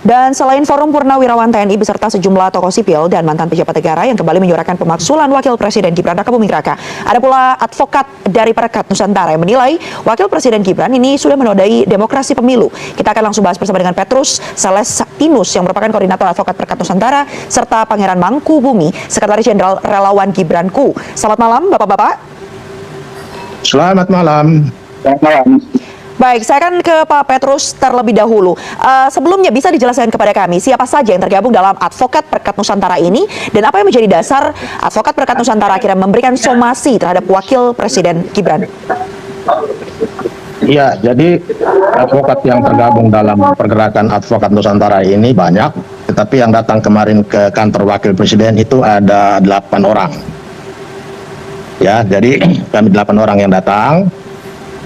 Dan selain Forum Purnawirawan TNI beserta sejumlah tokoh sipil dan mantan pejabat negara yang kembali menyuarakan pemakzulan Wakil Presiden Gibran Rakabuming Raka, ada pula advokat dari Perekat Nusantara yang menilai Wakil Presiden Gibran ini sudah menodai demokrasi pemilu. Kita akan langsung bahas bersama dengan Petrus Celestinus yang merupakan koordinator advokat Perekat Nusantara serta Pangeran Mangkubumi, Sekretaris Jenderal Relawan Gibranku. Selamat malam, Bapak-bapak. Selamat malam. Selamat malam. Baik, saya akan ke Pak Petrus terlebih dahulu. Sebelumnya bisa dijelaskan kepada kami siapa saja yang tergabung dalam Advokat Perekat Nusantara ini dan apa yang menjadi dasar Advokat Perekat Nusantara akhirnya memberikan somasi terhadap Wakil Presiden Gibran? Ya, jadi advokat yang tergabung dalam pergerakan Advokat Nusantara ini banyak, tetapi yang datang kemarin ke kantor Wakil Presiden itu ada 8 orang. Ya, jadi kami 8 orang yang datang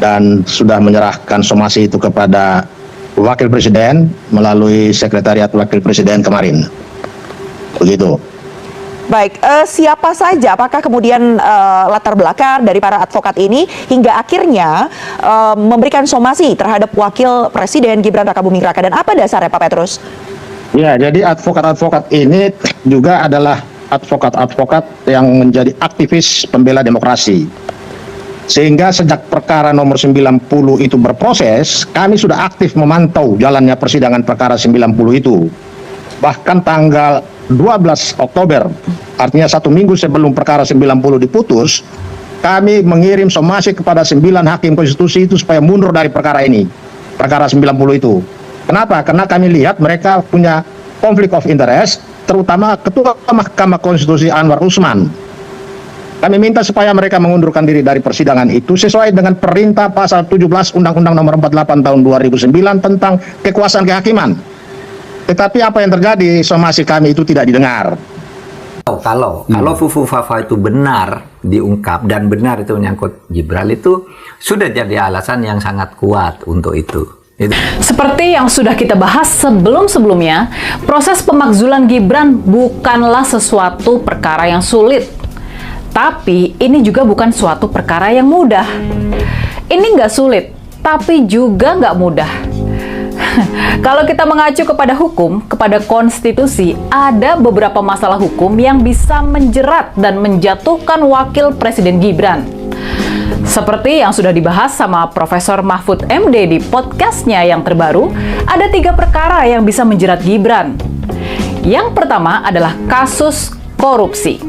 dan sudah menyerahkan somasi itu kepada Wakil Presiden melalui Sekretariat Wakil Presiden kemarin. Begitu. Baik, siapa saja? Apakah kemudian latar belakang dari para advokat ini hingga akhirnya memberikan somasi terhadap Wakil Presiden Gibran Rakabuming Raka, dan apa dasarnya, Pak Petrus? Ya, jadi advokat-advokat ini juga adalah advokat-advokat yang menjadi aktivis pembela demokrasi. Sehingga sejak perkara nomor 90 itu berproses, kami sudah aktif memantau jalannya persidangan perkara 90 itu. Bahkan tanggal 12 Oktober, artinya 1 minggu sebelum perkara 90 diputus, kami mengirim somasi kepada 9 hakim konstitusi itu supaya mundur dari perkara ini, perkara 90 itu. Kenapa? Karena kami lihat mereka punya konflik of interest, terutama Ketua Mahkamah Konstitusi Anwar Usman. Kami minta supaya mereka mengundurkan diri dari persidangan itu sesuai dengan perintah pasal 17 Undang-Undang Nomor 48 Tahun 2009 tentang kekuasaan kehakiman. Tetapi apa yang terjadi, somasi kami itu tidak didengar. Kalau Fufu Fafa itu benar diungkap dan benar itu menyangkut Gibran, itu sudah jadi alasan yang sangat kuat untuk itu. Seperti yang sudah kita bahas sebelum-sebelumnya, proses pemakzulan Gibran bukanlah sesuatu perkara yang sulit. Tapi ini juga bukan suatu perkara yang mudah. Ini nggak sulit, tapi juga nggak mudah. Kalau kita mengacu kepada hukum, kepada konstitusi, ada beberapa masalah hukum yang bisa menjerat dan menjatuhkan Wakil Presiden Gibran. Seperti yang sudah dibahas sama Profesor Mahfud MD di podcastnya yang terbaru, ada 3 perkara yang bisa menjerat Gibran. Yang pertama adalah kasus korupsi.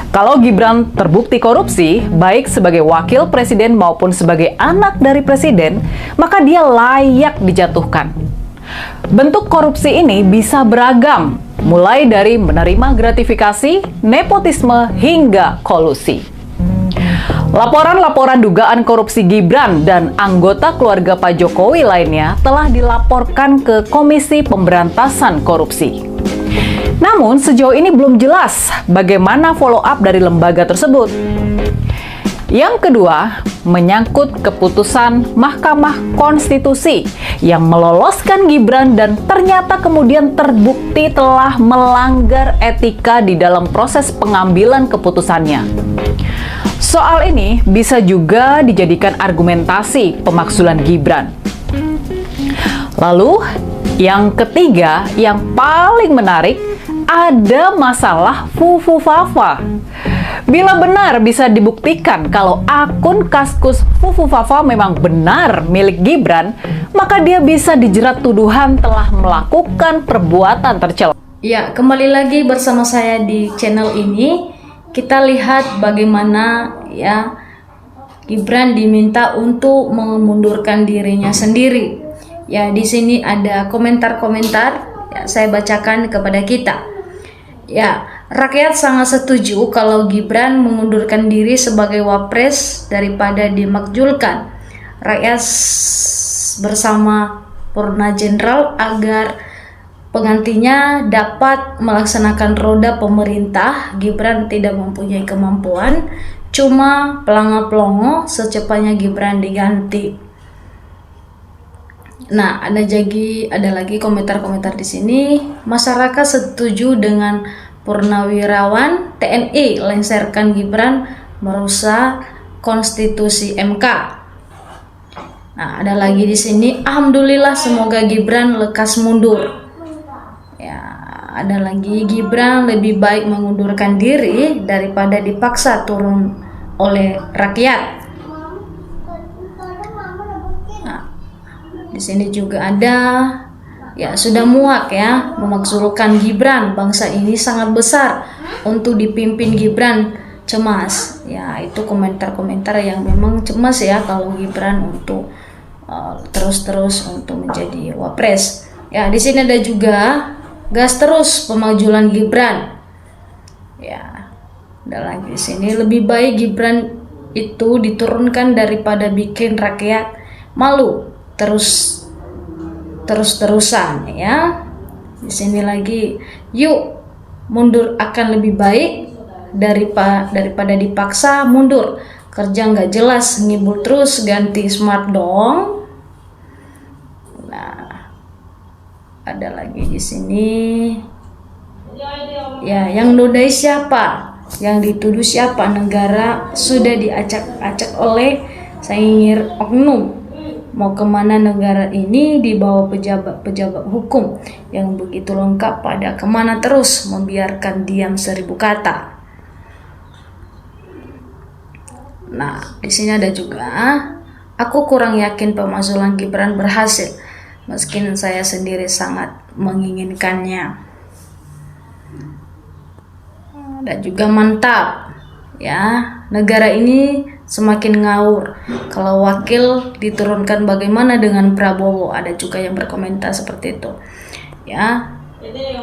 Kalau Gibran terbukti korupsi, baik sebagai wakil presiden maupun sebagai anak dari presiden, maka dia layak dijatuhkan. Bentuk korupsi ini bisa beragam, mulai dari menerima gratifikasi, nepotisme, hingga kolusi. Laporan-laporan dugaan korupsi Gibran dan anggota keluarga Pak Jokowi lainnya telah dilaporkan ke Komisi Pemberantasan Korupsi. Namun sejauh ini belum jelas bagaimana follow up dari lembaga tersebut. Yang kedua, menyangkut keputusan Mahkamah Konstitusi yang meloloskan Gibran dan ternyata kemudian terbukti telah melanggar etika di dalam proses pengambilan keputusannya. Soal ini bisa juga dijadikan argumentasi pemakzulan Gibran. Lalu, yang ketiga yang paling menarik, ada masalah Fufu Fafa. Bila benar bisa dibuktikan kalau akun Kaskus Fufu Fafa memang benar milik Gibran, maka dia bisa dijerat tuduhan telah melakukan perbuatan tercela. Ya, kembali lagi bersama saya di channel ini. Kita lihat bagaimana ya Gibran diminta untuk mengundurkan dirinya sendiri. Ya, di sini ada komentar-komentar, ya, saya bacakan kepada kita. Ya, rakyat sangat setuju kalau Gibran mengundurkan diri sebagai wapres daripada dimakzulkan. Rakyat bersama Purna Jenderal agar penggantinya dapat melaksanakan roda pemerintah. Gibran tidak mempunyai kemampuan, cuma pelangap-pelongo, secepatnya Gibran diganti. Nah, ada lagi komentar-komentar di sini. Masyarakat setuju dengan Purnawirawan TNI lengserkan Gibran merusak konstitusi MK. Nah, ada lagi di sini. Alhamdulillah, semoga Gibran lekas mundur. Ya, ada lagi, Gibran lebih baik mengundurkan diri daripada dipaksa turun oleh rakyat. Nah, di sini juga ada, ya sudah muak ya memakzulkan Gibran, bangsa ini sangat besar untuk dipimpin Gibran, cemas. Ya, itu komentar-komentar yang memang cemas ya kalau Gibran untuk terus-terus untuk menjadi wapres. Ya, di sini ada juga gas terus pemajulan Gibran. Ya, ada lagi di sini, lebih baik Gibran itu diturunkan daripada bikin rakyat malu terus-terusan ya. Di sini lagi, yuk mundur akan lebih baik daripada dipaksa mundur. Kerja nggak jelas, ngibul terus, ganti smart dong. Ada lagi di sini. Ya, yang nodai siapa? Yang dituduh siapa? Negara sudah diacak-acak oleh sengir oknum. Mau kemana negara ini dibawa pejabat-pejabat hukum yang begitu lengkap, pada kemana terus membiarkan diam 1000 kata. Nah, di sini ada juga, aku kurang yakin pemakzulan Gibran berhasil. Meski saya sendiri sangat menginginkannya. Dan juga mantap ya, negara ini semakin ngawur. Kalau wakil diturunkan bagaimana dengan Prabowo? Ada juga yang berkomentar seperti itu ya.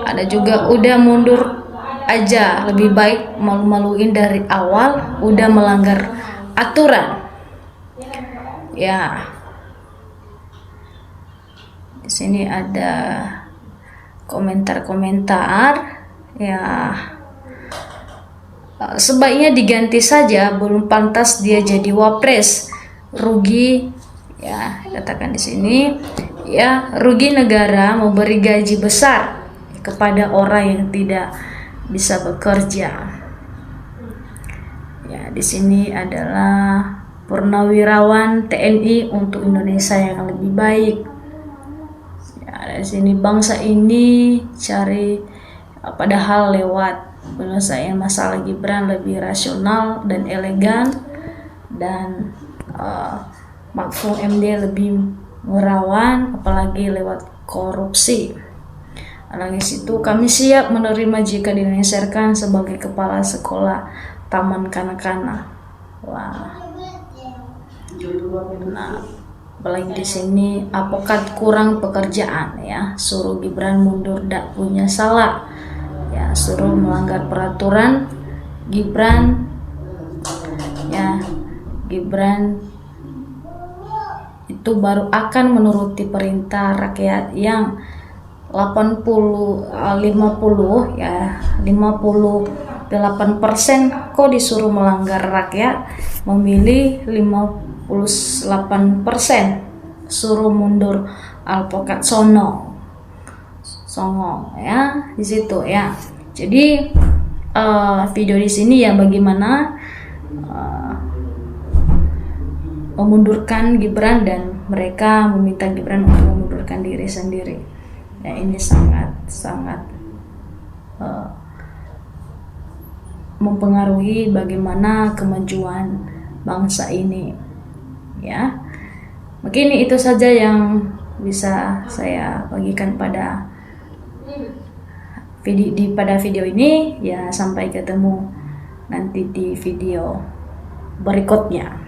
Ada juga, udah mundur aja, lebih baik malu-maluin dari awal, udah melanggar aturan ya. Di sini ada komentar-komentar ya, sebaiknya diganti saja, belum pantas dia jadi wapres, rugi ya, katakan di sini ya, rugi negara memberi gaji besar kepada orang yang tidak bisa bekerja. Ya, di sini adalah purnawirawan TNI untuk Indonesia yang lebih baik. Di sini, bangsa ini cari padahal lewat penyelesaian masalah Gibran lebih rasional dan elegan, dan Mahfud MD lebih merawan, apalagi lewat korupsi. Lagi situ, kami siap menerima jika dilengsarkan sebagai kepala sekolah taman kanak-kanak. Wah. Nah, apalagi di sini, advokat kurang pekerjaan ya, suruh Gibran mundur, dak punya salah ya, suruh melanggar peraturan. Gibran itu baru akan menuruti perintah rakyat yang 50 ya, 58% kok disuruh melanggar rakyat, memilih 58% suruh mundur alpokat songong ya, di situ ya. Jadi video di sini ya, bagaimana memundurkan Gibran, dan mereka meminta Gibran untuk memundurkan diri sendiri. Ya, ini sangat mempengaruhi bagaimana kemajuan bangsa ini ya. Mungkin itu saja yang bisa saya bagikan pada video ini ya. Sampai ketemu nanti di video berikutnya.